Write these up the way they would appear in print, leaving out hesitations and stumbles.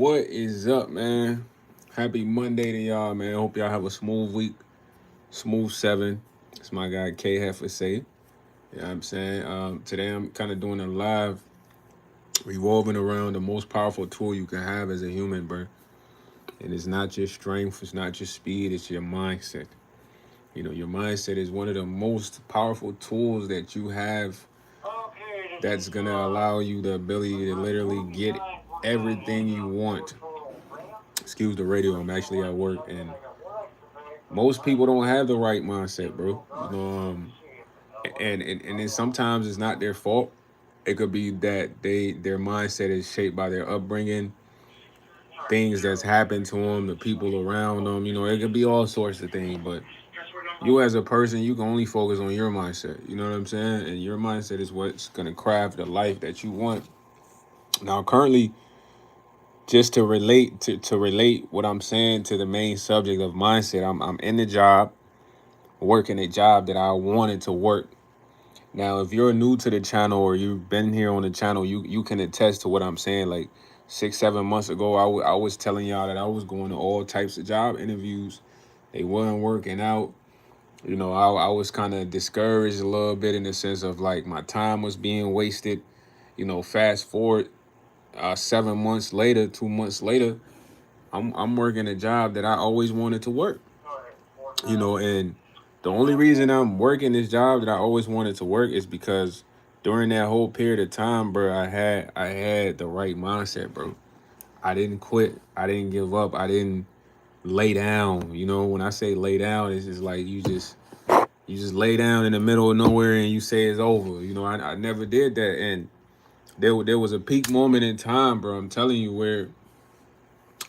What is up, man? Happy Monday to y'all, man. Hope y'all have a smooth week. Smooth 7. It's my guy K Heifer say. You know what I'm saying? Today I'm kind of doing a live revolving around the most powerful tool you can have as a human, bro. And it's not just strength, it's not just speed, it's your mindset. Your mindset is one of the most powerful tools that you have that's gonna allow you the ability to literally get everything you want. Excuse the radio, I'm actually at work, and most people don't have the right mindset, bro. And then sometimes it's not their fault. It could be that their mindset is shaped by their upbringing, things that's happened to them, the people around them. It could be all sorts of things. But you as a person, you can only focus on your mindset. You know what I'm saying? And your mindset is what's gonna craft the life that you want. Now, currently, just to relate what I'm saying to the main subject of mindset, I'm in the job, working a job that I wanted to work. Now, if you're new to the channel or you've been here on the channel, you can attest to what I'm saying. Like 6, 7 months ago, I was telling y'all that I was going to all types of job interviews. They weren't working out. I was kind of discouraged a little bit in the sense of like my time was being wasted. Fast forward 7 months later, 2 months later, I'm working a job that I always wanted to work. And the only reason I'm working this job that I always wanted to work is because during that whole period of time, bro, I had the right mindset, bro. I didn't quit. I didn't give up. I didn't lay down. When I say lay down, it's just like you just lay down in the middle of nowhere and you say it's over. I never did that. And there was a peak moment in time, bro. I'm telling you where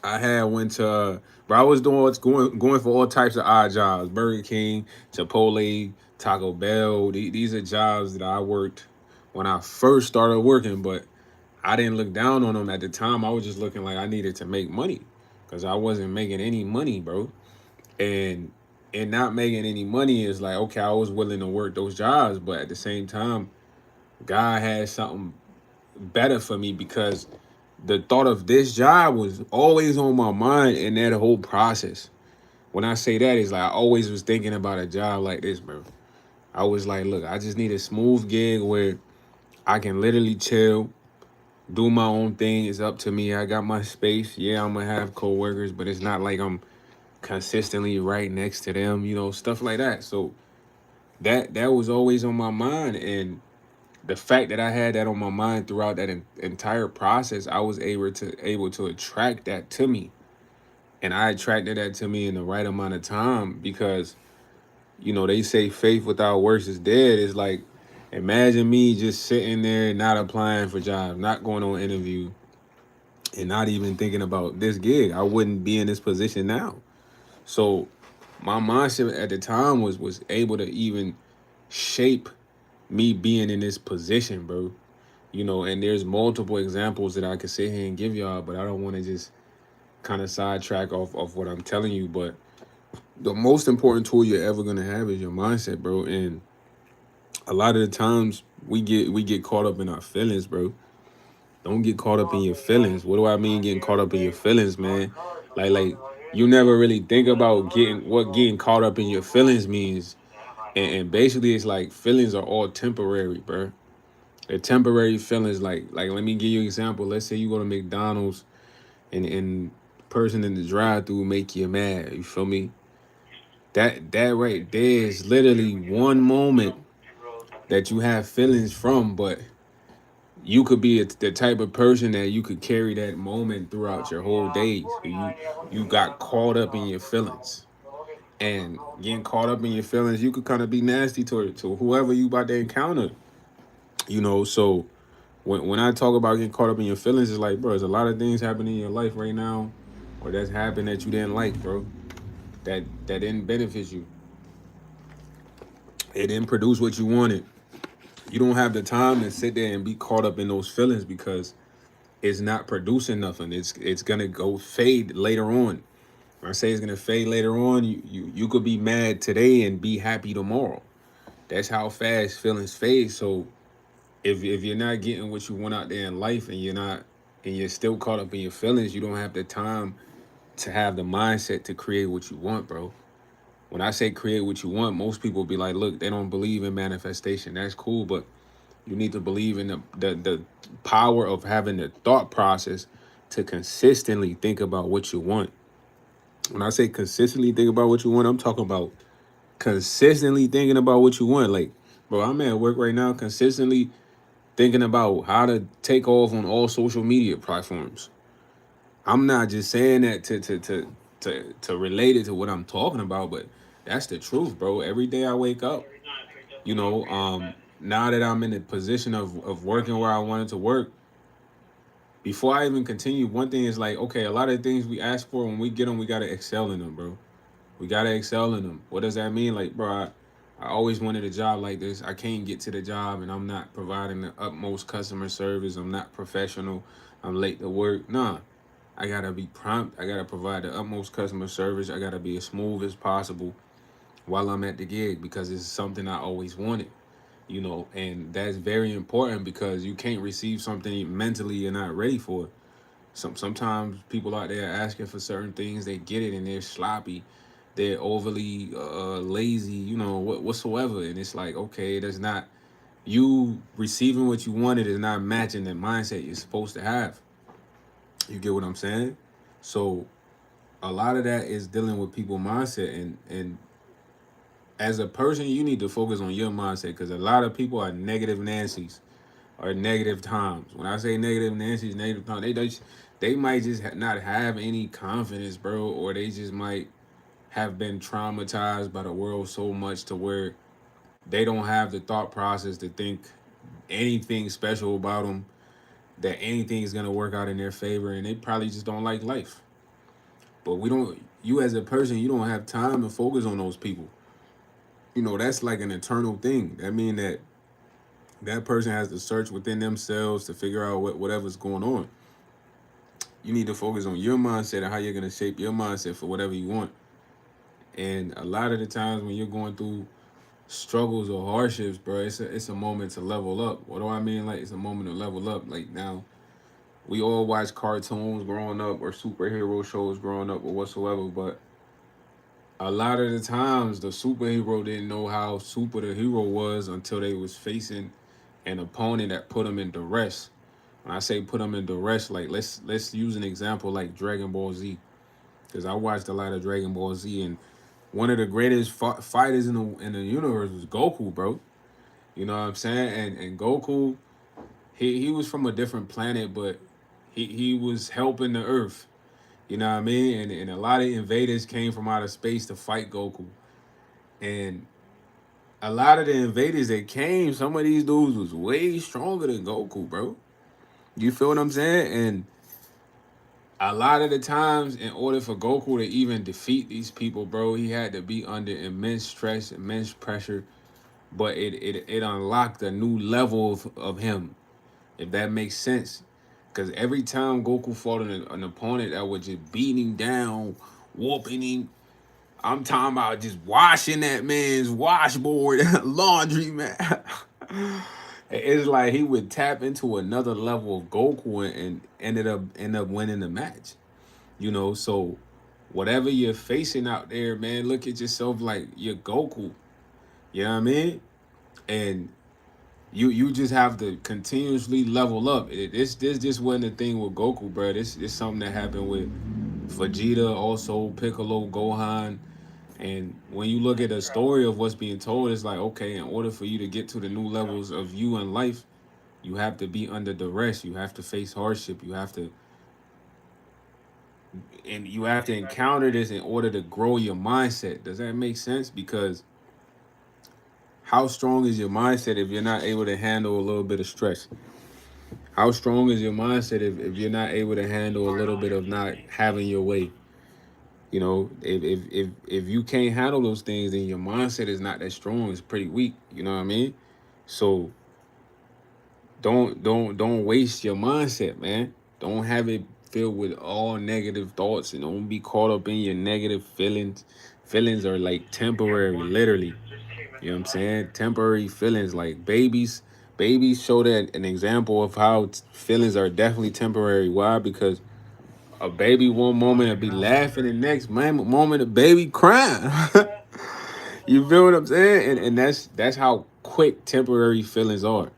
I had went to, bro. I was going for all types of odd jobs: Burger King, Chipotle, Taco Bell. These are jobs that I worked when I first started working, but I didn't look down on them at the time. I was just looking like I needed to make money because I wasn't making any money, bro. And not making any money is like, okay, I was willing to work those jobs, but at the same time, God had something better for me because the thought of this job was always on my mind in that whole process. When I say that, it's like I always was thinking about a job like this, bro. I was like, look, I just need a smooth gig where I can literally chill, do my own thing. It's up to me. I got my space. Yeah, I'm gonna have coworkers, but it's not like I'm consistently right next to them, stuff like that. So that was always on my mind, and the fact that I had that on my mind throughout that entire process, I was able to attract that to me, and I attracted that to me in the right amount of time because they say faith without works is dead. It's like imagine me just sitting there not applying for jobs, not going on interview, and not even thinking about this gig. I wouldn't be in this position now. So my mindset at the time was able to even shape me being in this position, bro. And there's multiple examples that I could sit here and give y'all, but I don't want to just kind of sidetrack off what I'm telling you. But the most important tool you're ever gonna have is your mindset, bro. And a lot of the times we get caught up in our feelings, bro. Don't get caught up in your feelings. What do I mean getting caught up in your feelings, man? Like you never really think about getting caught up in your feelings means. And basically it's like feelings are all temporary, bro. They're temporary feelings. Like let me give you an example. Let's say you go to McDonald's and person in the drive-through make you mad. You feel me? That right there is literally one moment that you have feelings from, but you could be the type of person that you could carry that moment throughout your whole days. You got caught up in your feelings, and getting caught up in your feelings, you could kind of be nasty to whoever you about to encounter. So when I talk about getting caught up in your feelings, it's like, bro, there's a lot of things happening in your life right now, or that's happened that you didn't like, bro. That didn't benefit you. It didn't produce what you wanted. You don't have the time to sit there and be caught up in those feelings because it's not producing nothing. It's gonna go fade later on. When I say it's gonna fade later on, you could be mad today and be happy tomorrow. That's how fast feelings fade. So if you're not getting what you want out there in life and you're not and you're still caught up in your feelings, you don't have the time to have the mindset to create what you want, bro. When I say create what you want, most people be like, look, they don't believe in manifestation. That's cool, but you need to believe in the power of having the thought process to consistently think about what you want. When I say consistently think about what you want, I'm talking about consistently thinking about what you want. Like, bro, I'm at work right now, consistently thinking about how to take off on all social media platforms. I'm not just saying that to relate it to what I'm talking about, but that's the truth, bro. Every day I wake up, you know, now that I'm in the position of working where I wanted to work, before I even continue, one thing is like, okay, a lot of things we ask for when we get them, we gotta excel in them, bro. We gotta excel in them. What does that mean? Like, bro, I always wanted a job like this. I can't get to the job and I'm not providing the utmost customer service. I'm not professional. I'm late to work. Nah, I gotta be prompt. I gotta provide the utmost customer service. I gotta be as smooth as possible while I'm at the gig because it's something I always wanted. And that's very important because you can't receive something mentally you're not ready for. Sometimes people out there asking for certain things, they get it and they're sloppy, they're overly lazy, whatsoever, and it's like, okay, that's not you receiving what you wanted is not matching the mindset you're supposed to have. You get what I'm saying? So a lot of that is dealing with people mindset, and as a person, you need to focus on your mindset because a lot of people are negative Nancy's or negative times. When I say negative Nancy's, negative times, they might just not have any confidence, bro, or they just might have been traumatized by the world so much to where they don't have the thought process to think anything special about them, that anything is gonna work out in their favor, and they probably just don't like life. But we don't. You as a person, you don't have time to focus on those people. That's like an internal thing. That means that person has to search within themselves to figure out whatever's going on. You need to focus on your mindset and how you're gonna shape your mindset for whatever you want. And a lot of the times when you're going through struggles or hardships, bro, it's a moment to level up. What do I mean? Like, it's a moment to level up. Like, now we all watch cartoons growing up or superhero shows growing up or whatsoever, but a lot of the times the superhero didn't know how super the hero was until they was facing an opponent that put them in duress. When I say put them in duress, like, let's use an example like Dragon Ball Z, because I watched a lot of Dragon Ball Z, and one of the greatest fighters in the universe was Goku, bro. You know what I'm saying? And Goku, he was from a different planet, but he was helping the Earth. You know what I mean? And a lot of invaders came from outer space to fight Goku. And a lot of the invaders that came, some of these dudes was way stronger than Goku, bro. You feel what I'm saying? And a lot of the times, in order for Goku to even defeat these people, bro, he had to be under immense stress, immense pressure. But it unlocked a new level of him, if that makes sense. Because every time Goku fought an opponent that was just beating him down, whooping him, I'm talking about just washing that man's washboard, laundry, man. It's like he would tap into another level of Goku and end up winning the match. So whatever you're facing out there, man, look at yourself like you're Goku. You know what I mean? And you just have to continuously level up. This just wasn't a thing with Goku, bro. This something that happened with Vegeta, also Piccolo, Gohan. And when you look at the story of what's being told, it's like, okay, in order for you to get to the new levels of you in life, you have to be under duress. You have to face hardship. You have to encounter this in order to grow your mindset. Does that make sense? Because how strong is your mindset if you're not able to handle a little bit of stress? How strong is your mindset if you're not able to handle a little bit of not having your way? If you can't handle those things, then your mindset is not that strong. It's pretty weak. You know what I mean? So don't waste your mindset, man. Don't have it filled with all negative thoughts, and don't be caught up in your negative feelings. Feelings are like temporary, literally. You know what I'm saying? Temporary feelings, like babies. Babies show that an example of how feelings are definitely temporary. Why? Because a baby one moment will be laughing, the next moment a baby crying. You feel what I'm saying? And that's how quick temporary feelings are.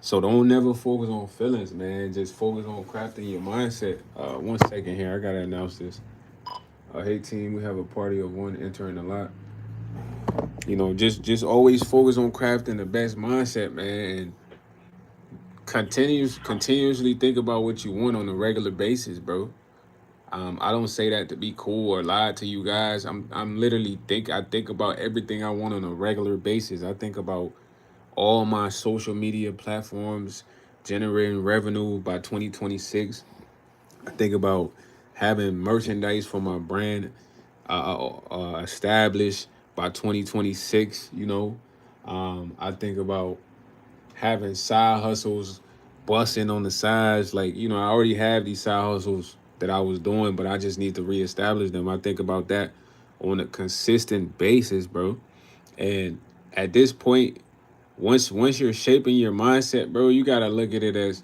So don't never focus on feelings, man. Just focus on crafting your mindset. 1 second here, I gotta announce this. Hey team, we have a party of one entering a lot. Just always focus on crafting the best mindset, man, and continuously think about what you want on a regular basis, bro. I don't say that to be cool or lie to you guys. I'm literally I think about everything I want on a regular basis. I think about all my social media platforms generating revenue by 2026. I think about having merchandise for my brand established by 2026. I think about having side hustles busting on the sides. Like, I already have these side hustles that I was doing, but I just need to reestablish them. I think about that on a consistent basis, bro. And at this point, once you're shaping your mindset, bro, you gotta look at it as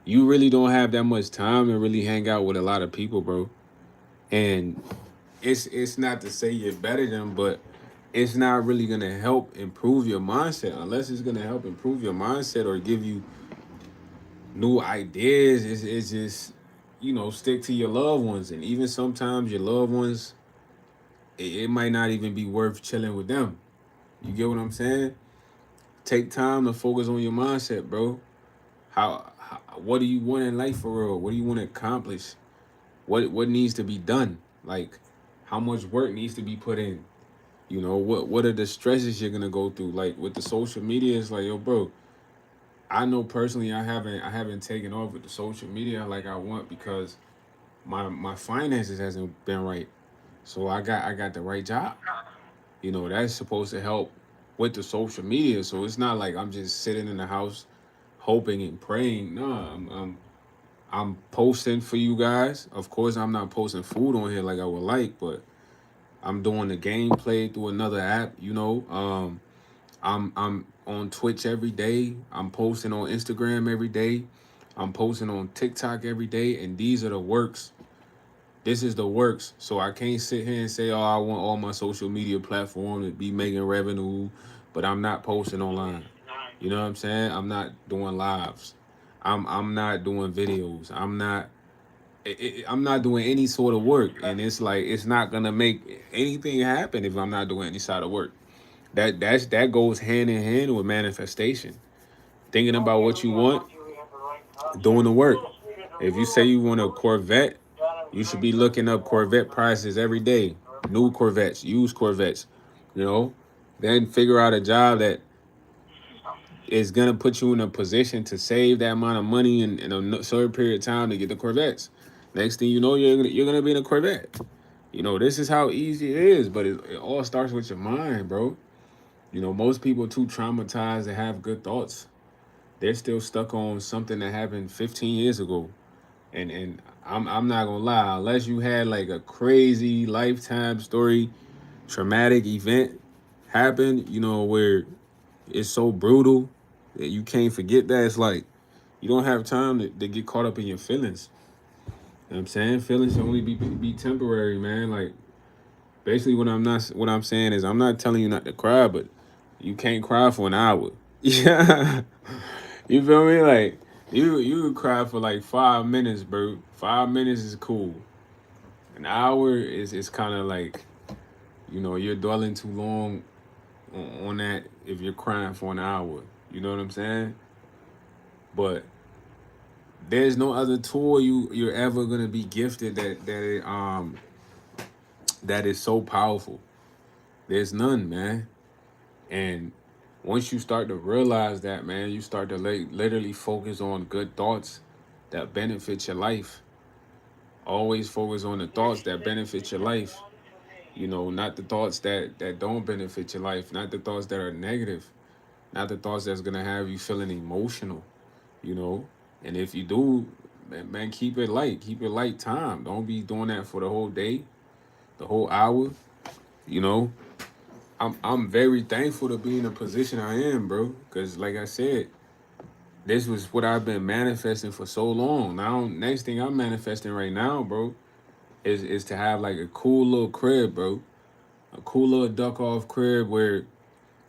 you really don't have that much time to really hang out with a lot of people, bro. And it's not to say you're better than them, but it's not really gonna help improve your mindset unless it's gonna help improve your mindset or give you new ideas. It's just stick to your loved ones, and even sometimes your loved ones, it might not even be worth chilling with them. You get what I'm saying? Take time to focus on your mindset, bro. How what do you want in life for real? What do you want to accomplish? What needs to be done? Like, how much work needs to be put in? What are the stresses you're gonna go through? Like with the social media, it's like, yo, bro, I know personally I haven't taken off with the social media like I want because my finances hasn't been right. So I got the right job. That's supposed to help with the social media. So it's not like I'm just sitting in the house hoping and praying. No, I'm posting for you guys. Of course, I'm not posting food on here like I would like, but I'm doing the gameplay through another app. I'm on Twitch every day. I'm posting on Instagram every day. I'm posting on TikTok every day, and these are the works. This is the works. So I can't sit here and say, "Oh, I want all my social media platforms to be making revenue," but I'm not posting online. You know what I'm saying? I'm not doing lives. I'm not doing videos. I'm not doing any sort of work, and it's like it's not gonna make anything happen if I'm not doing any side of work. That goes hand in hand with manifestation. Thinking about what you want, doing the work. If you say you want a Corvette, you should be looking up Corvette prices every day. New Corvettes, used Corvettes, you know. Then figure out a job that is gonna put you in a position to save that amount of money in a short period of time to get the Corvettes. Next thing you know, you're gonna be in a Corvette. This is how easy it is, but it all starts with your mind, bro. Most people are too traumatized to have good thoughts. They're still stuck on something that happened 15 years ago. And I'm not gonna lie, unless you had like a crazy lifetime story, traumatic event happen, where it's so brutal that you can't forget that. It's like you don't have time to get caught up in your feelings. You know what I'm saying? Feelings should only be temporary, man. Like basically what I'm saying is I'm not telling you not to cry, but you can't cry for an hour. Yeah. You feel me? Like you could cry for like 5 minutes, bro. 5 minutes is cool. An hour is kind of like you're dwelling too long on that if you're crying for an hour. You know what I'm saying? But there's no other tool you're ever gonna be gifted that is so powerful. There's none, man. And once you start to realize that, man, you start to literally focus on good thoughts that benefit your life. Always focus on the thoughts that benefit your life. Not the thoughts that don't benefit your life, not the thoughts that are negative, not the thoughts that's gonna have you feeling emotional, you know. And if you do, man, keep it light. Keep it light time. Don't be doing that for the whole day, the whole hour, you know. I'm very thankful to be in the position I am, bro. Cause like I said, this was what I've been manifesting for so long. Now, next thing I'm manifesting right now, bro, is to have like a cool little crib, bro. A cool little duck off crib where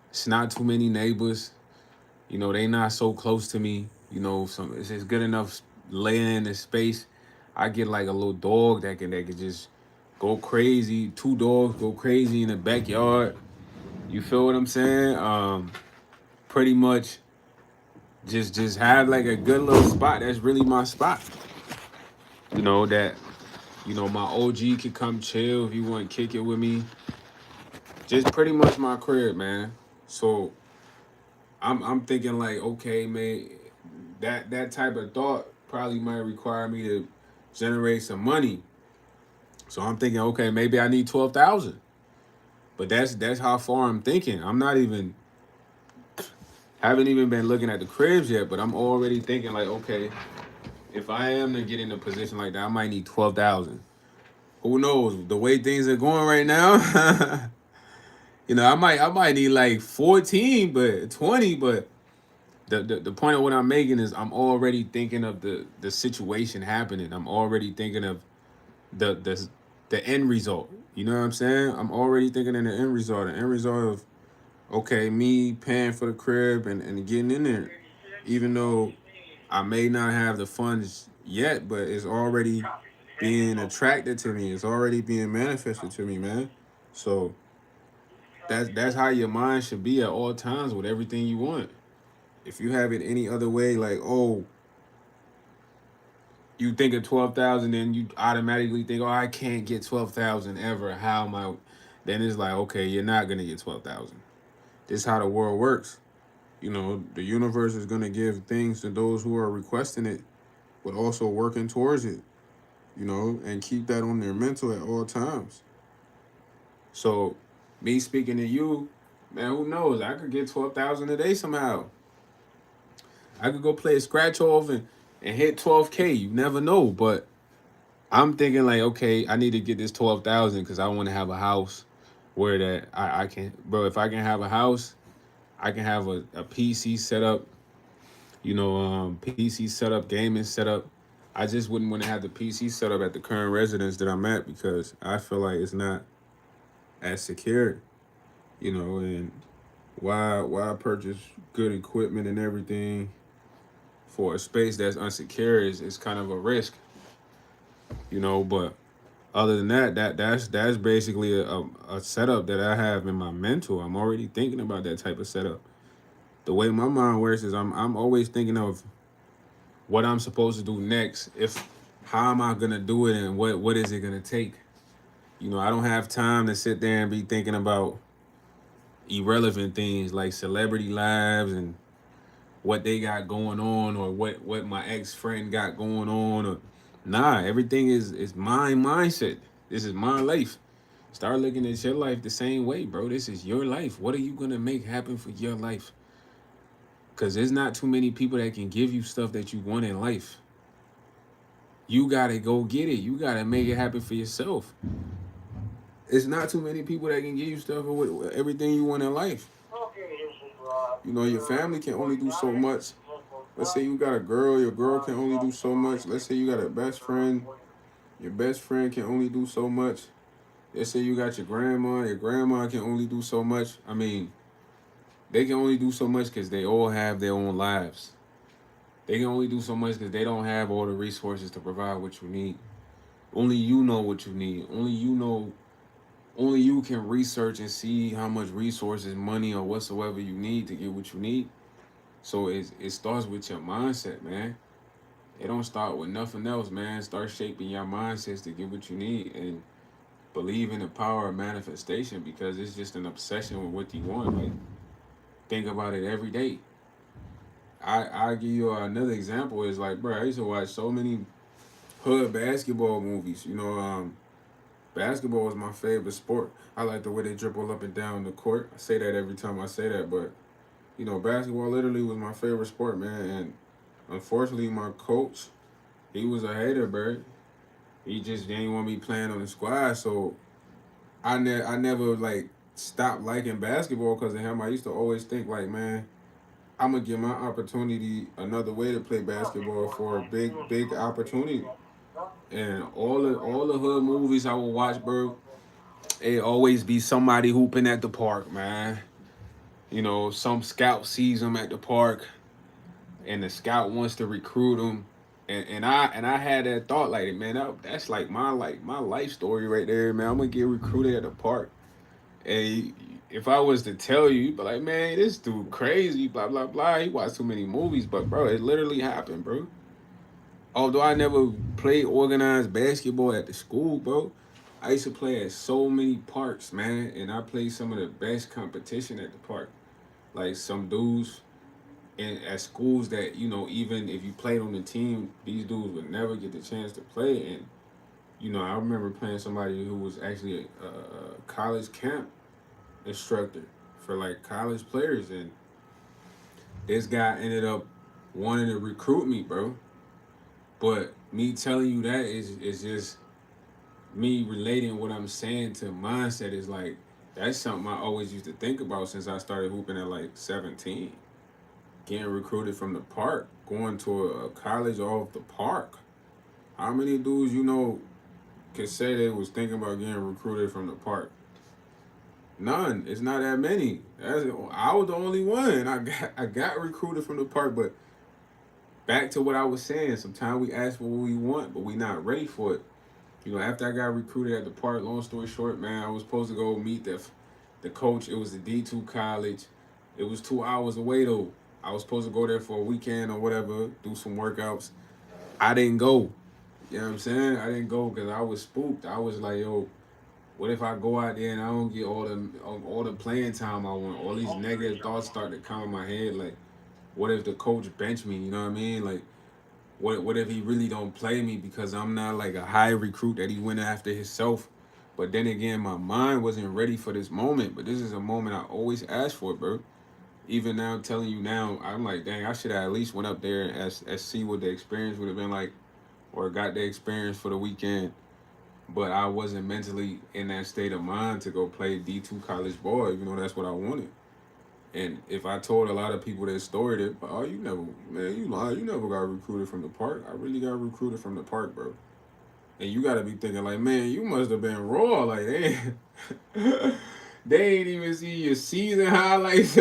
it's not too many neighbors. You know, they not so close to me. You know, some it's just good enough laying in space. I get like a little dog that can just go crazy. Two dogs go crazy in the backyard. You feel what I'm saying? Pretty much just have like a good little spot. That's really my spot. You know that. You know my OG could come chill if you want to kick it with me. Just pretty much my crib, man. So I'm thinking like, okay, man, that type of thought probably might require me to generate some money. So I'm thinking, okay, maybe I need 12,000. But that's how far I'm thinking. I'm not even haven't even been looking at the cribs yet, but I'm already thinking like, okay, if I am to get in a position like that, I might need 12,000. Who knows? The way things are going right now, you know, I might need like 14, but 20, but the point of what I'm making is I'm already thinking of the situation happening. I'm already thinking of the the the end result. You know what I'm saying? I'm already thinking in the end result. The end result of okay, me paying for the crib and getting in there. Even though I may not have the funds yet, but it's already being attracted to me. It's already being manifested to me, man. So that's how your mind should be at all times with everything you want. If you have it any other way, like, oh, you think of 12,000, then you automatically think, oh, I can't get 12,000 ever. How am I? Then it's like, okay, you're not gonna get 12,000. This is how the world works. You know, the universe is gonna give things to those who are requesting it, but also working towards it. You know, and keep that on their mental at all times. So, me speaking to you, man, who knows? I could get 12,000 a day somehow. I could go play a scratch off and hit 12K. You never know, but I'm thinking like, okay, I need to get this 12,000 because I want to have a house where that I can, bro. If I can have a house, I can have a PC set up, you know, PC set up, gaming set up. I just wouldn't want to have the PC set up at the current residence that I'm at because I feel like it's not as secure, you know, and why purchase good equipment and everything for a space that's unsecure is kind of a risk, you know, but other than that, that's basically a setup that I have in my mental. I'm already thinking about that type of setup. The way my mind works is I'm always thinking of what I'm supposed to do next. If how am I gonna do it and what is it gonna take? You know, I don't have time to sit there and be thinking about irrelevant things like celebrity lives and what they got going on or what my ex friend got going on or nah, everything is my mindset. This is my life. Start looking at your life the same way, bro. This is your life. What are you gonna make happen for your life? Cause there's not too many people that can give you stuff that you want in life. You gotta go get it. You gotta make it happen for yourself. It's not too many people that can give you stuff with everything you want in life. You know, your family can only do so much. Let's say you got a girl, your girl can only do so much. Let's say you got a best friend, your best friend can only do so much. Let's say you got your grandma can only do so much. I mean, they can only do so much because they all have their own lives. They can only do so much because they don't have all the resources to provide what you need. Only you know what you need. Only you can research and see how much resources, money, or whatsoever you need to get what you need. So it starts with your mindset, man. It don't start with nothing else, man. Start shaping your mindsets to get what you need and believe in the power of manifestation because it's just an obsession with what you want. Like think about it every day. I give you another example is like, bro, I used to watch so many hood basketball movies. You know, basketball is my favorite sport. I like the way they dribble up and down the court. I say that every time I say that, but you know, basketball literally was my favorite sport, man. And unfortunately, my coach, he was a hater, bro. He just didn't want me playing on the squad, so I never like stopped liking basketball because of him. I used to always think like, man, I'm gonna give my opportunity another way to play basketball for a big opportunity. And all the hood movies I would watch, bro, it always be somebody hooping at the park, man. You know, some scout sees him at the park, and the scout wants to recruit him. And I had that thought like, man, that's like my life story right there, man. I'm gonna get recruited at the park. And if I was to tell you, you'd be like, man, this dude crazy, blah blah blah. He watched too many movies, but bro, it literally happened, bro. Although I never played organized basketball at the school, bro, I used to play at so many parks, man, and I played some of the best competition at the park. Like some dudes in at schools that even if you played on the team, these dudes would never get the chance to play. And I remember playing somebody who was actually a college camp instructor for like college players, and this guy ended up wanting to recruit me, bro. But me telling you that is just me relating what I'm saying to mindset. Is like that's something I always used to think about since I started hooping at like 17. Getting recruited from the park, going to a college off the park. How many dudes could say they was thinking about getting recruited from the park? None. It's not that many. I was the only one. I got recruited from the park, but back to what I was saying. Sometimes we ask for what we want, but we not ready for it. After I got recruited at the park, long story short, man, I was supposed to go meet the coach. It was the D2 college. It was 2 hours away though. I was supposed to go there for a weekend or whatever, do some workouts. I didn't go. You know what I'm saying? I didn't go because I was spooked. I was like, yo, what if I go out there and I don't get all the playing time I want? All these negative thoughts start to come in my head. Like, what if the coach bench me? You know what I mean? Like, what if he really don't play me because I'm not like a high recruit that he went after himself? But then again, my mind wasn't ready for this moment. But this is a moment I always ask for, bro. Even now, telling you now, I'm like, dang, I should have at least went up there and as see what the experience would have been like, or got the experience for the weekend. But I wasn't mentally in that state of mind to go play D2 college ball, even though that's what I wanted. And if I told a lot of people that story, that, oh, you never, man, you lied, you never got recruited from the park. I really got recruited from the park, bro. And you got to be thinking like, man, you must have been raw, like they, they ain't even see your season highlights,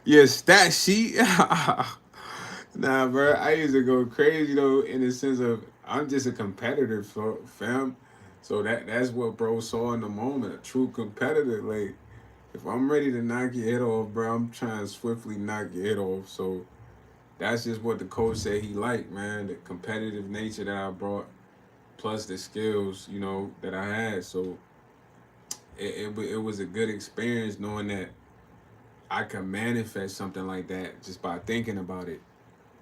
your stat sheet. Nah, bro, I used to go crazy though in the sense of I'm just a competitor, fam. So that's what bro saw in the moment, a true competitor. Like if I'm ready to knock your head off, bro, I'm trying to swiftly knock your head off. So that's just what the coach said he liked, man. The competitive nature that I brought, plus the skills, that I had. So it was a good experience knowing that I can manifest something like that just by thinking about it.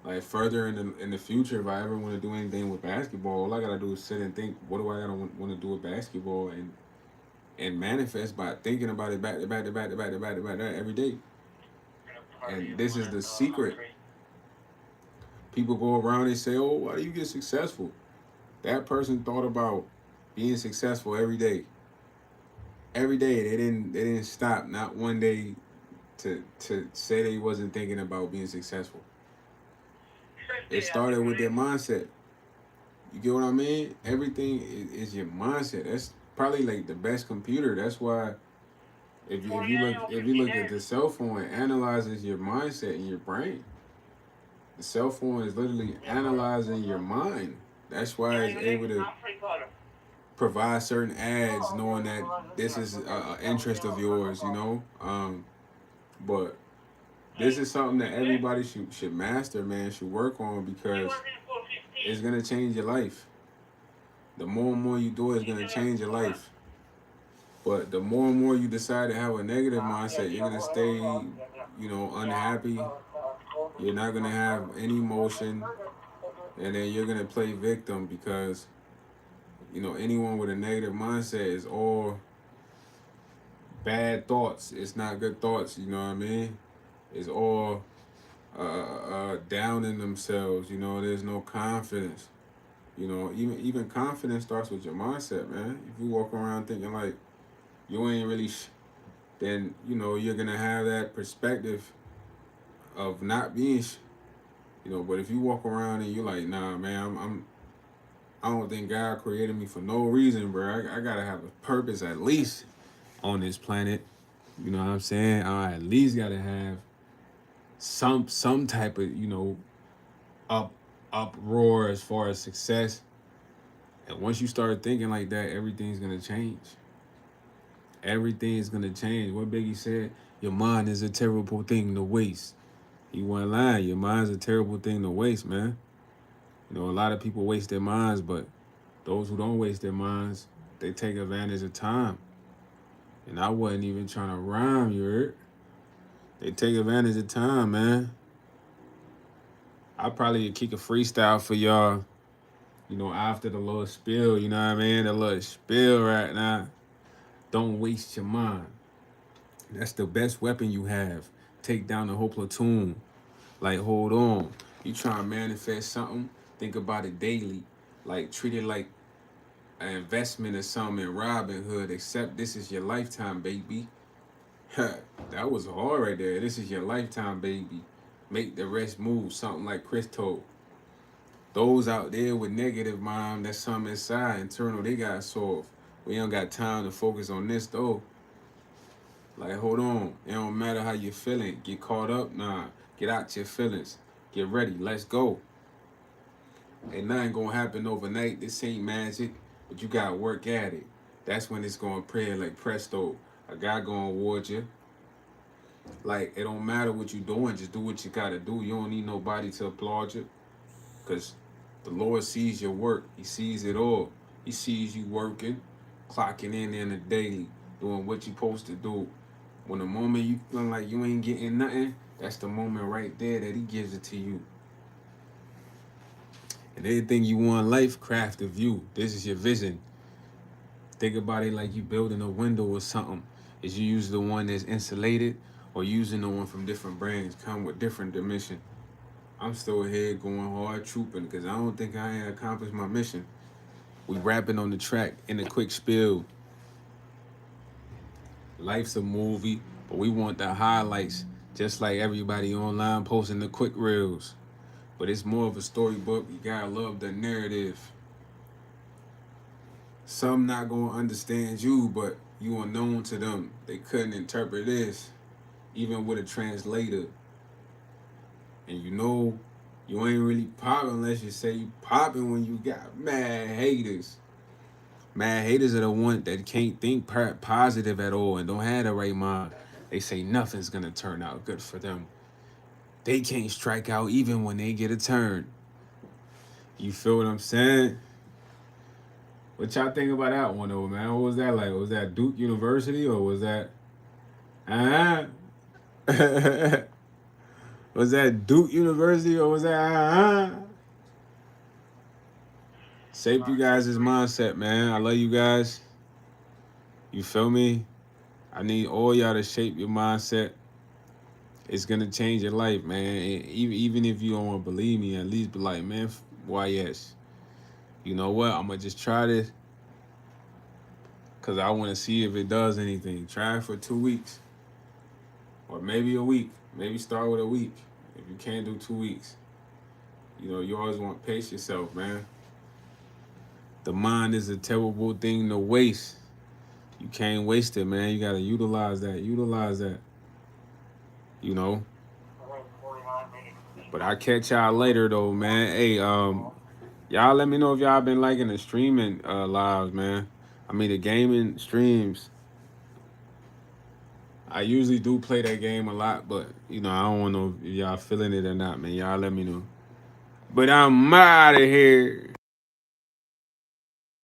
Like further in the future, if I ever want to do anything with basketball, all I gotta do is sit and think, what do I gotta want to do with basketball, and manifest by thinking about it back to back to back to back to back to back every day. And this is the secret. People go around and say, "Oh, why do you get successful?" That person thought about being successful every day. Every day they didn't stop not one day to say they wasn't thinking about being successful. It started with their mindset. You get what I mean? Everything is your mindset. That's probably like the best computer. That's why if you look at the cell phone, it analyzes your mindset and your brain. The cell phone is literally analyzing your mind. That's why it's able to provide certain ads, knowing that this is a interest of yours. But this is something that everybody should master, man. Should work on because it's gonna change your life. The more and more you do it, it's gonna change your life. But the more and more you decide to have a negative mindset, you're gonna stay, unhappy. You're not gonna have any emotion, and then you're gonna play victim because anyone with a negative mindset is all bad thoughts. It's not good thoughts. You know what I mean? It's all down in themselves. There's no confidence. Even confidence starts with your mindset, man. If you walk around thinking like you ain't really, then you're gonna have that perspective of not being, But if you walk around and you're like, nah, man, I don't think God created me for no reason, bro. I gotta have a purpose at least on this planet. You know what I'm saying? I at least gotta have some type of up uproar as far as success. And once you start thinking like that, everything's gonna change. Everything's gonna change. What Biggie said, your mind is a terrible thing to waste. He wasn't lying. Your mind's a terrible thing to waste, man. A lot of people waste their minds, but those who don't waste their minds, they take advantage of time. And I wasn't even trying to rhyme, you heard? They take advantage of time, man. I probably kick a freestyle for y'all, after the little spill, you know what I mean? The little spill right now. Don't waste your mind. That's the best weapon you have. Take down the whole platoon. Like, hold on. You try to manifest something, think about it daily. Like, treat it like an investment or something in Robin Hood, except this is your lifetime, baby. That was hard right there. This is your lifetime, baby. Make the rest move, something like Chris told. Those out there with negative mind, that's something inside, internal, they got solved. We don't got time to focus on this, though. Like, hold on. It don't matter how you're feeling. Get caught up? Nah. Get out your feelings. Get ready. Let's go. Ain't nothing gonna happen overnight. This ain't magic, but you gotta work at it. That's when it's gonna pray like presto. A guy gonna award you. Like, it don't matter what you doing. Just do what you gotta do. You don't need nobody to applaud you. Because the Lord sees your work. He sees it all. He sees you working, clocking in the daily, doing what you supposed to do. When the moment you feel like you ain't getting nothing, that's the moment right there that he gives it to you. And anything you want in life, craft a view. This is your vision. Think about it like you building a window or something. Is you use the one that's insulated or using the one from different brands, come with different dimension. I'm still here going hard, trooping, because I don't think I ain't accomplished my mission. We rapping on the track in a quick spill. Life's a movie, but we want the highlights, just like everybody online posting the quick reels. But it's more of a storybook. You gotta love the narrative. Some not gonna understand you, but you unknown to them. They couldn't interpret this, even with a translator. And you ain't really popping unless you say you popping when you got mad haters. Mad haters are the ones that can't think positive at all and don't have the right mind. They say nothing's gonna turn out good for them. They can't strike out even when they get a turn. You feel what I'm saying? What y'all think about that one though, man? What was that like? Was that Duke University or was that was that Duke University or was that Shape you guys' mindset, man. I love you guys. You feel me? I need all y'all to shape your mindset. It's gonna change your life, man. Even if you don't want to believe me, at least be like, man, why yes? You know what? I'm gonna just try this because I want to see if it does anything. Try it for 2 weeks or maybe a week. Maybe start with a week. If you can't do 2 weeks, you always want to pace yourself, man. The mind is a terrible thing to waste. You can't waste it, man. You gotta utilize that. Utilize that. You know. But I catch y'all later though, man. Hey, y'all let me know if y'all been liking the streaming lives, man. I mean the gaming streams. I usually do play that game a lot, but I don't want to know if y'all feeling it or not, man. Y'all let me know. But I'm out of here.